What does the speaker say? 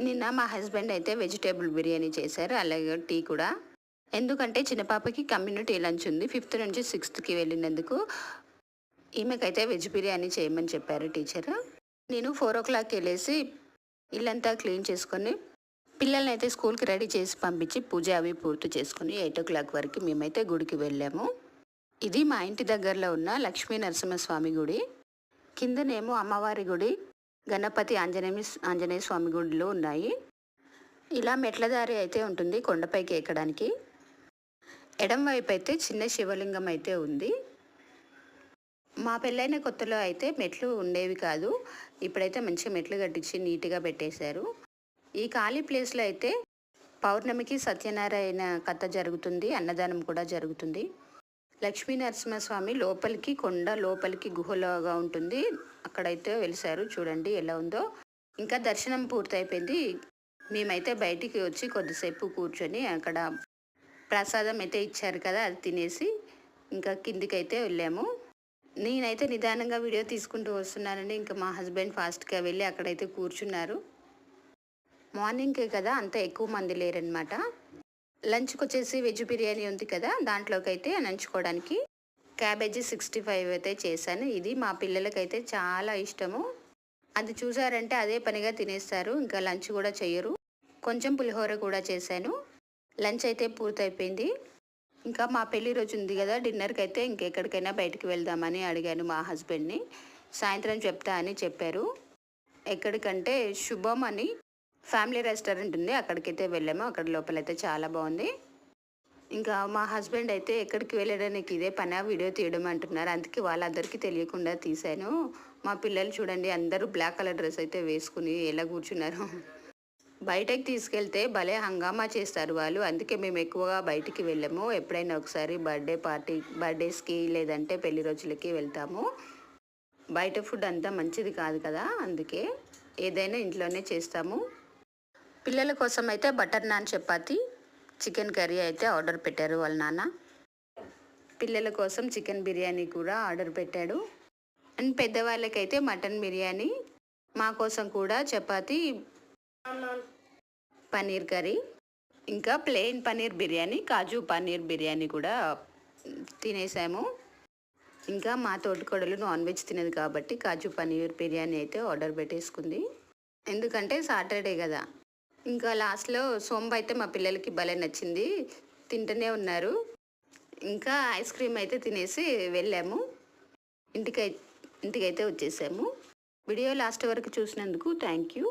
నిన్న మా హస్బెండ్ అయితే వెజిటేబుల్ బిర్యానీ చేశారు, అలాగే టీ కూడా. ఎందుకంటే చిన్న పాపకి కమ్యూనిటీ లంచ్ ఉంది, 5th నుంచి 6thకి వెళ్ళినందుకు ఈమెకైతే వెజ్ బిర్యానీ చేయమని చెప్పారు టీచర్. నేను 4 o'clock వెళ్ళేసి ఇల్లంతా క్లీన్ చేసుకొని పిల్లల్ని అయితే స్కూల్కి రెడీ చేసి పంపించి పూజ అవి పూర్తి చేసుకుని 8 o'clock వరకు మేమైతే గుడికి వెళ్ళాము. ఇది మా ఇంటి దగ్గరలో ఉన్న లక్ష్మీ నరసింహస్వామి గుడి. కిందనేమో అమ్మవారి గుడి, గణపతి ఆంజనేయ స్వామి గుడిలో ఉన్నాయి. ఇలా మెట్ల దారి అయితే ఉంటుంది కొండపైకి ఎక్కడానికి. ఎడం వైపు అయితే చిన్న శివలింగం అయితే ఉంది. మా పెళ్ళైన కొత్తలో అయితే మెట్లు ఉండేవి కాదు, ఇప్పుడైతే మంచిగా మెట్లు కట్టించి నీట్గా పెట్టేశారు. ఈ ఖాళీ ప్లేస్లో అయితే పౌర్ణమికి సత్యనారాయణ కథ జరుగుతుంది, అన్నదానం కూడా జరుగుతుంది. లక్ష్మీ నరసింహస్వామి లోపలికి కొండ లోపలికి గుహలాగా ఉంటుంది, అక్కడైతే వెలిసారు. చూడండి ఎలా ఉందో. ఇంకా దర్శనం పూర్తయిపోయింది. మేమైతే బయటికి వచ్చి కొద్దిసేపు కూర్చొని అక్కడ ప్రసాదం అయితే ఇచ్చారు కదా, అది తినేసి ఇంకా కిందికి అయితే వెళ్ళాము. నేనైతే నిదానంగా వీడియో తీసుకుంటూ వస్తున్నానని ఇంకా మా హస్బెండ్ ఫాస్ట్గా వెళ్ళి అక్కడైతే కూర్చున్నారు. మార్నింగ్కే కదా, అంత ఎక్కువ మంది లేరనమాట. లంచ్కి వచ్చేసి వెజ్ బిర్యానీ ఉంది కదా, దాంట్లోకి అయితే నంచుకోవడానికి క్యాబేజీ 65 అయితే చేశాను. ఇది మా పిల్లలకైతే చాలా ఇష్టము. అది చూసారంటే అదే పనిగా తినేస్తారు, ఇంకా లంచ్ కూడా చెయ్యరు. కొంచెం పులిహోర కూడా చేశాను. లంచ్ అయితే పూర్తయిపోయింది. ఇంకా మా పెళ్లి రోజు ఉంది కదా, డిన్నర్కి అయితే ఇంకెక్కడికైనా బయటికి వెళ్దామని అడిగాను మా హస్బెండ్ని. సాయంత్రం చెప్తా అని చెప్పారు. ఎక్కడికంటే శుభం అని ఫ్యామిలీ రెస్టారెంట్ ఉంది, అక్కడికైతే వెళ్ళాము. అక్కడ లోపలైతే చాలా బాగుంది. ఇంకా మా హస్బెండ్ అయితే ఎక్కడికి వెళ్ళడానికి ఇదే పని వీడియో తీయడం అంటున్నారు, అందుకే వాళ్ళందరికీ తెలియకుండా తీశాను. మా పిల్లలు చూడండి, అందరూ బ్లాక్ కలర్ డ్రెస్ అయితే వేసుకుని ఎలా కూర్చున్నారు. బయటకి తీసుకెళ్తే భలే హంగామా చేస్తారు వాళ్ళు, అందుకే మేము ఎక్కువగా బయటికి వెళ్ళాము. ఎప్పుడైనా ఒకసారి బర్త్డేస్కి లేదంటే పెళ్లి రోజులకి వెళ్తాము. బయట ఫుడ్ అంతా మంచిది కాదు కదా, అందుకే ఏదైనా ఇంట్లోనే చేస్తాము. పిల్లల కోసం అయితే butter non, chapati, chicken curry అయితే ఆర్డర్ పెట్టారు వాళ్ళ నాన్న. పిల్లల కోసం చికెన్ బిర్యానీ కూడా ఆర్డర్ పెట్టాడు. అండ్ పెద్దవాళ్ళకైతే మటన్ బిర్యానీ, మా కోసం కూడా చపాతి, పన్నీర్ కర్రీ, ఇంకా ప్లెయిన్ పన్నీర్ బిర్యానీ, కాజు పన్నీర్ బిర్యానీ కూడా తినేసాము. ఇంకా మా తోటికోడలు నాన్ వెజ్ తినదు కాబట్టి కాజు పన్నీర్ బిర్యానీ అయితే ఆర్డర్ పెట్టేసుకుంది, ఎందుకంటే సాటర్డే కదా. ఇంకా లాస్ట్లో సోంబు అయితే మా పిల్లలకి భలే నచ్చింది, తింటూనే ఉన్నారు. ఇంకా ఐస్ క్రీమ్ అయితే తినేసి వెళ్ళాము, ఇంటికైతే వచ్చేసాము. వీడియో లాస్ట్ వరకు చూసినందుకు థ్యాంక్ యూ.